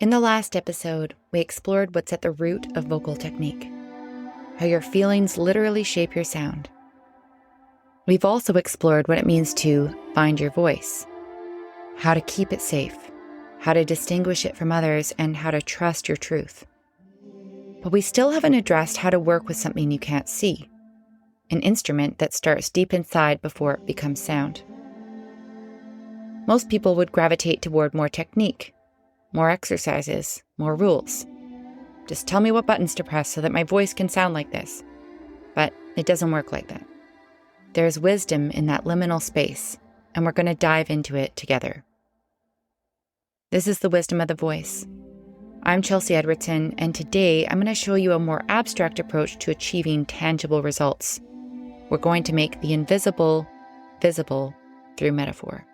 In the last episode, we explored what's at the root of vocal technique, how your feelings literally shape your sound. We've also explored what it means to find your voice, how to keep it safe, how to distinguish it from others, and how to trust your truth. But we still haven't addressed how to work with something you can't see, an instrument that starts deep inside before it becomes sound. Most people would gravitate toward more technique, more exercises, more rules. Just tell me what buttons to press so that my voice can sound like this. But it doesn't work like that. There's wisdom in that liminal space, and we're going to dive into it together. This is the Wisdom of the Voice. I'm Chelsea Edwardson, and today I'm going to show you a more abstract approach to achieving tangible results. We're going to make the invisible visible through metaphor.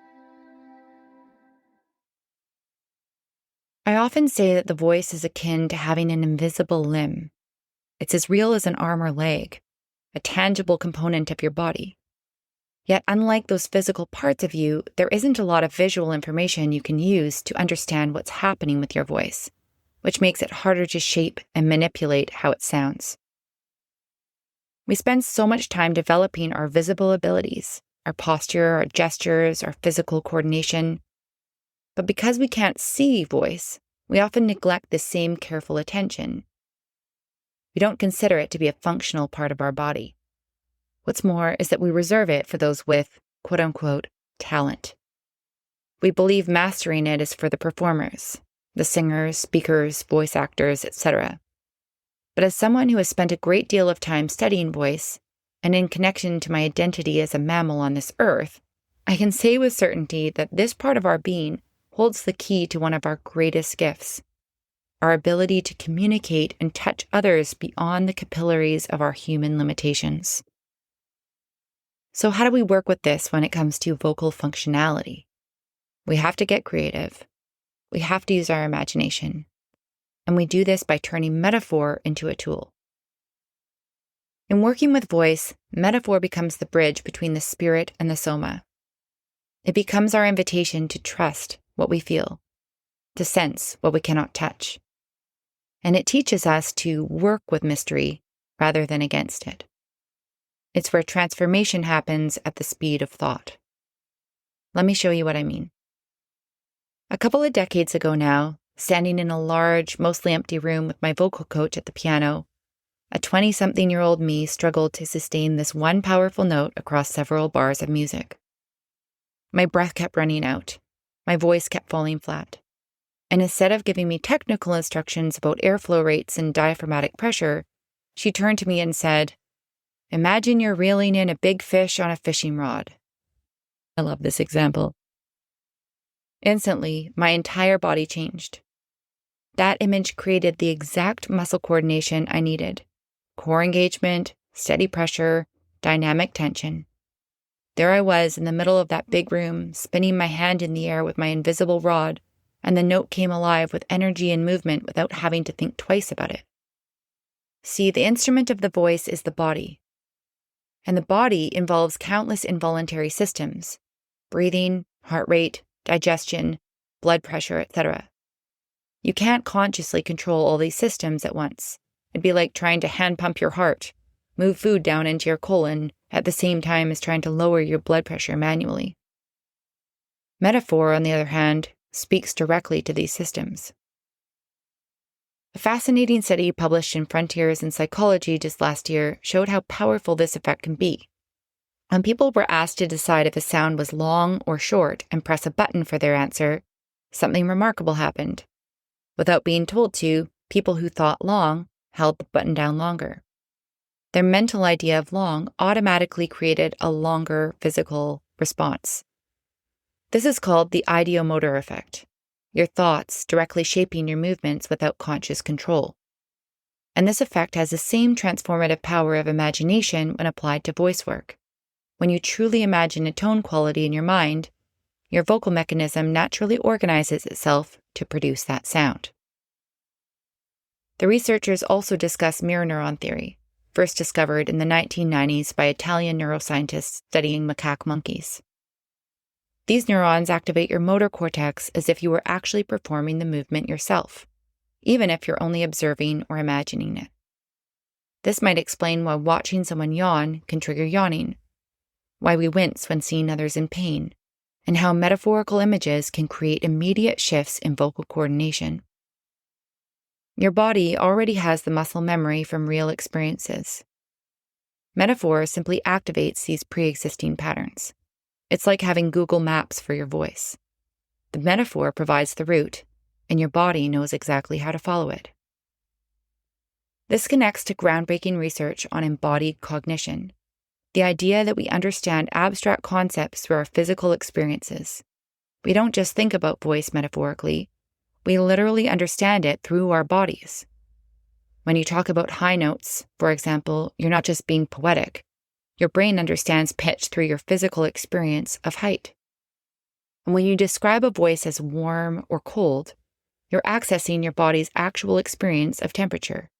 I often say that the voice is akin to having an invisible limb. It's as real as an arm or leg, a tangible component of your body. Yet, unlike those physical parts of you, there isn't a lot of visual information you can use to understand what's happening with your voice, which makes it harder to shape and manipulate how it sounds. We spend so much time developing our visible abilities, our posture, our gestures, our physical coordination. But because we can't see voice, we often neglect the same careful attention. We don't consider it to be a functional part of our body. What's more is that we reserve it for those with, quote-unquote, talent. We believe mastering it is for the performers, the singers, speakers, voice actors, etc. But as someone who has spent a great deal of time studying voice, and in connection to my identity as a mammal on this earth, I can say with certainty that this part of our being holds the key to one of our greatest gifts, our ability to communicate and touch others beyond the capillaries of our human limitations. So how do we work with this when it comes to vocal functionality? We have to get creative. We have to use our imagination. And we do this by turning metaphor into a tool. In working with voice, metaphor becomes the bridge between the spirit and the soma. It becomes our invitation to trust what we feel, to sense what we cannot touch. And it teaches us to work with mystery rather than against it. It's where transformation happens at the speed of thought. Let me show you what I mean. A couple of decades ago now, standing in a large, mostly empty room with my vocal coach at the piano, a 20-something-year-old me struggled to sustain this one powerful note across several bars of music. My breath kept running out. My voice kept falling flat. And instead of giving me technical instructions about airflow rates and diaphragmatic pressure, she turned to me and said, "Imagine you're reeling in a big fish on a fishing rod." I love this example. Instantly, my entire body changed. That image created the exact muscle coordination I needed. Core engagement, steady pressure, dynamic tension. There I was in the middle of that big room, spinning my hand in the air with my invisible rod, and the note came alive with energy and movement without having to think twice about it. See, the instrument of the voice is the body. And the body involves countless involuntary systems: breathing, heart rate, digestion, blood pressure, etc. You can't consciously control all these systems at once. It'd be like trying to hand pump your heart, move food down into your colon, at the same time as trying to lower your blood pressure manually. Metaphor, on the other hand, speaks directly to these systems. A fascinating study published in Frontiers in Psychology just last year showed how powerful this effect can be. When people were asked to decide if a sound was long or short and press a button for their answer, something remarkable happened. Without being told to, people who thought long held the button down longer. Their mental idea of long automatically created a longer physical response. This is called the ideomotor effect, your thoughts directly shaping your movements without conscious control. And this effect has the same transformative power of imagination when applied to voice work. When you truly imagine a tone quality in your mind, your vocal mechanism naturally organizes itself to produce that sound. The researchers also discuss mirror neuron theory, first discovered in the 1990s by Italian neuroscientists studying macaque monkeys. These neurons activate your motor cortex as if you were actually performing the movement yourself, even if you're only observing or imagining it. This might explain why watching someone yawn can trigger yawning, why we wince when seeing others in pain, and how metaphorical images can create immediate shifts in vocal coordination. Your body already has the muscle memory from real experiences. Metaphor simply activates these pre-existing patterns. It's like having Google Maps for your voice. The metaphor provides the route, and your body knows exactly how to follow it. This connects to groundbreaking research on embodied cognition, the idea that we understand abstract concepts through our physical experiences. We don't just think about voice metaphorically, we literally understand it through our bodies. When you talk about high notes, for example, you're not just being poetic. Your brain understands pitch through your physical experience of height. And when you describe a voice as warm or cold, you're accessing your body's actual experience of temperature.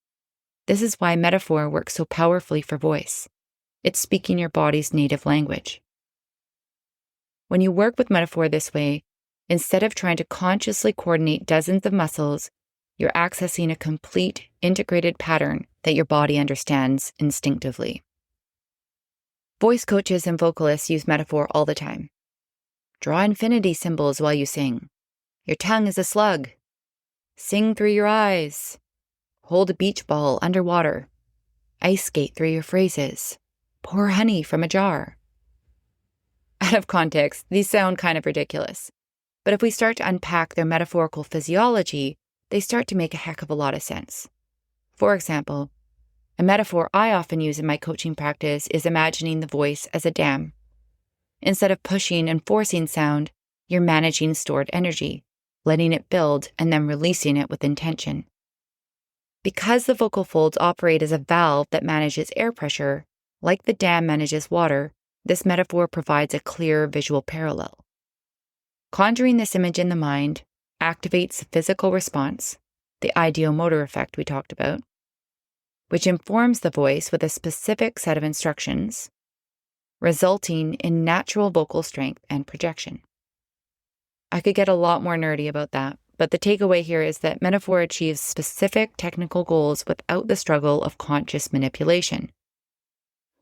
This is why metaphor works so powerfully for voice. It's speaking your body's native language. When you work with metaphor this way, instead of trying to consciously coordinate dozens of muscles, you're accessing a complete, integrated pattern that your body understands instinctively. Voice coaches and vocalists use metaphor all the time. Draw infinity symbols while you sing. Your tongue is a slug. Sing through your eyes. Hold a beach ball underwater. Ice skate through your phrases. Pour honey from a jar. Out of context, these sound kind of ridiculous. But if we start to unpack their metaphorical physiology, they start to make a heck of a lot of sense. For example, a metaphor I often use in my coaching practice is imagining the voice as a dam. Instead of pushing and forcing sound, you're managing stored energy, letting it build and then releasing it with intention. Because the vocal folds operate as a valve that manages air pressure, like the dam manages water, this metaphor provides a clear visual parallel. Conjuring this image in the mind activates the physical response, the ideomotor effect we talked about, which informs the voice with a specific set of instructions, resulting in natural vocal strength and projection. I could get a lot more nerdy about that, but the takeaway here is that metaphor achieves specific technical goals without the struggle of conscious manipulation.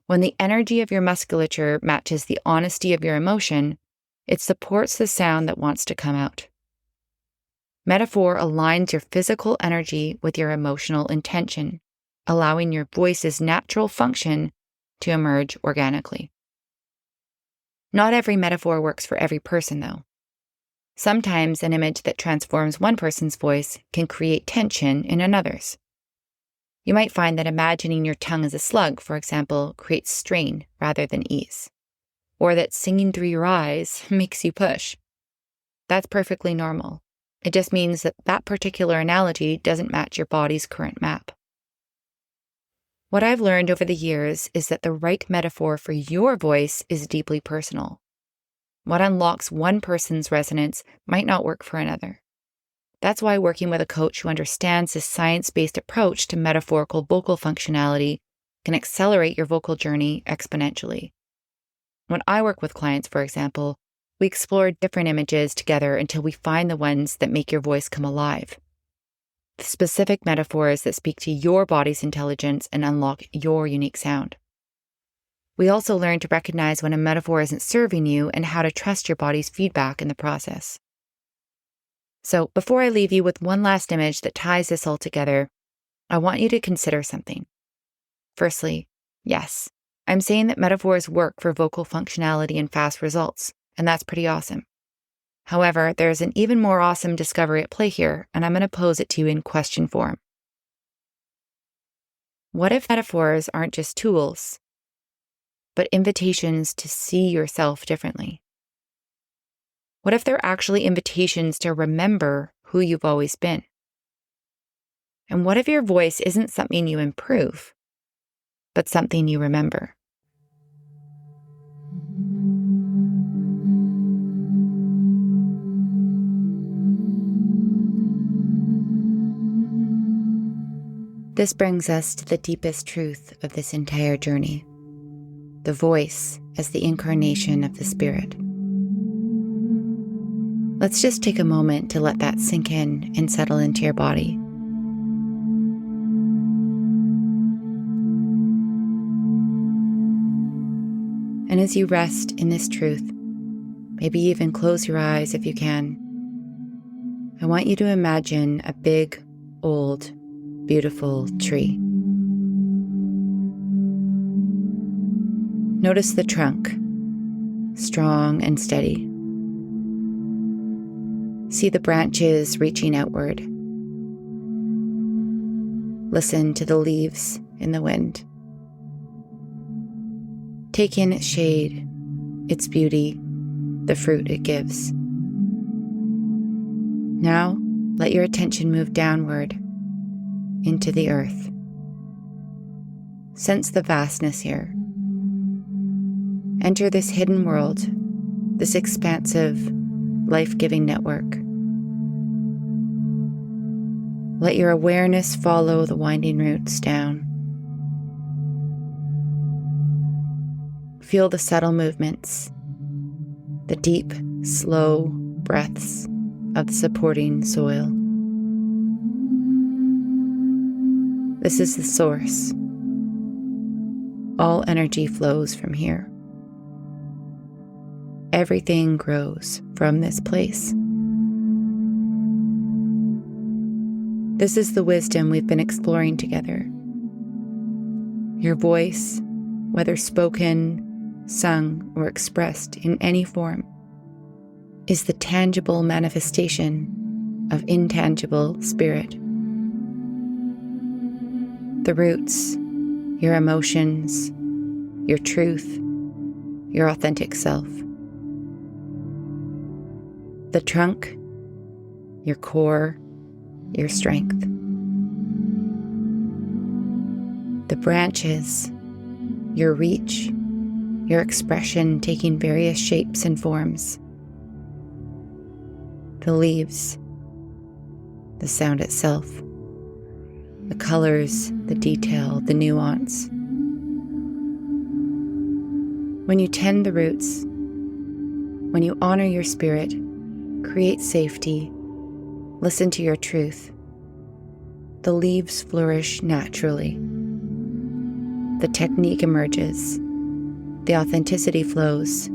When the energy of your musculature matches the honesty of your emotion, it supports the sound that wants to come out. Metaphor aligns your physical energy with your emotional intention, allowing your voice's natural function to emerge organically. Not every metaphor works for every person, though. Sometimes an image that transforms one person's voice can create tension in another's. You might find that imagining your tongue as a slug, for example, creates strain rather than ease, or that singing through your eyes makes you push. That's perfectly normal. It just means that that particular analogy doesn't match your body's current map. What I've learned over the years is that the right metaphor for your voice is deeply personal. What unlocks one person's resonance might not work for another. That's why working with a coach who understands this science-based approach to metaphorical vocal functionality can accelerate your vocal journey exponentially. When I work with clients, for example, we explore different images together until we find the ones that make your voice come alive. The specific metaphors that speak to your body's intelligence and unlock your unique sound. We also learn to recognize when a metaphor isn't serving you and how to trust your body's feedback in the process. So, before I leave you with one last image that ties this all together, I want you to consider something. Firstly, yes, I'm saying that metaphors work for vocal functionality and fast results, and that's pretty awesome. However, there's an even more awesome discovery at play here, and I'm going to pose it to you in question form. What if metaphors aren't just tools, but invitations to see yourself differently? What if they're actually invitations to remember who you've always been? And what if your voice isn't something you improve, but something you remember? This brings us to the deepest truth of this entire journey. The voice as the incarnation of the spirit. Let's just take a moment to let that sink in and settle into your body. And as you rest in this truth, maybe even close your eyes if you can, I want you to imagine a big, old, beautiful tree. Notice the trunk, strong and steady. See the branches reaching outward. Listen to the leaves in the wind. Take in its shade, its beauty, the fruit it gives. Now, let your attention move downward into the earth. Sense the vastness here. Enter this hidden world, this expansive, life-giving network. Let your awareness follow the winding roots down. Feel the subtle movements, the deep, slow breaths of the supporting soil. This is the source. All energy flows from here. Everything grows from this place. This is the wisdom we've been exploring together. Your voice, whether spoken, sung, or expressed in any form, is the tangible manifestation of intangible spirit. The roots, your emotions, your truth, your authentic self. The trunk, your core, your strength. The branches, your reach, your expression taking various shapes and forms. The leaves, the sound itself, the colors, the detail, the nuance. When you tend the roots, when you honor your spirit, create safety, listen to your truth, the leaves flourish naturally. The technique emerges, the authenticity flows,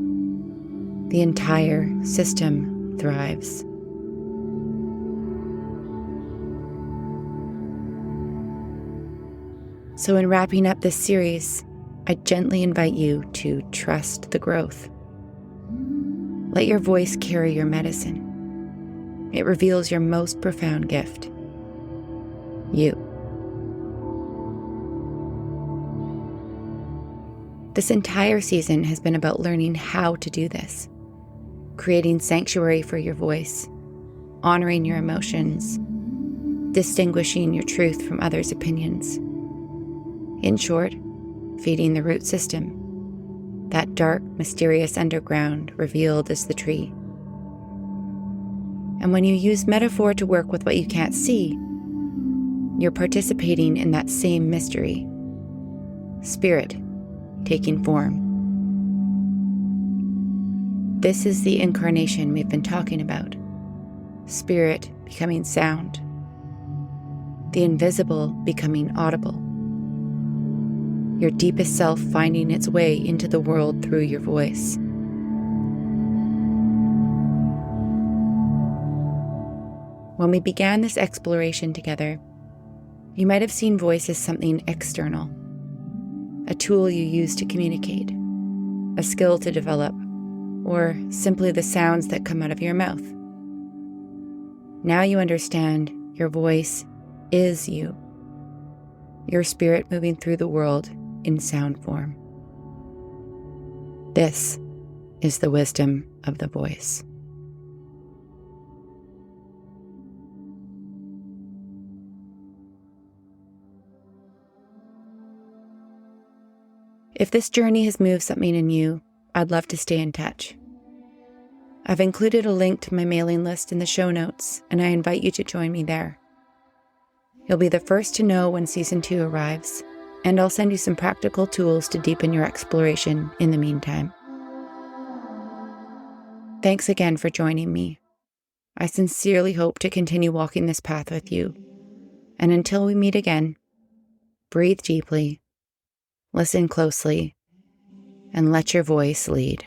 the entire system thrives. So in wrapping up this series, I gently invite you to trust the growth. Let your voice carry your medicine. It reveals your most profound gift, you. This entire season has been about learning how to do this, creating sanctuary for your voice, honoring your emotions, distinguishing your truth from others' opinions. In short, feeding the root system, that dark, mysterious underground revealed as the tree. And when you use metaphor to work with what you can't see, you're participating in that same mystery. Spirit taking form. This is the incarnation we've been talking about. Spirit becoming sound. The invisible becoming audible. Your deepest self finding its way into the world through your voice. When we began this exploration together, you might have seen voice as something external, a tool you use to communicate, a skill to develop, or simply the sounds that come out of your mouth. Now you understand your voice is you, your spirit moving through the world in sound form. This is the wisdom of the voice. If this journey has moved something in you, I'd love to stay in touch. I've included a link to my mailing list in the show notes, and I invite you to join me there. You'll be the first to know when Season 2 arrives, and I'll send you some practical tools to deepen your exploration in the meantime. Thanks again for joining me. I sincerely hope to continue walking this path with you. And until we meet again, breathe deeply, listen closely, and let your voice lead.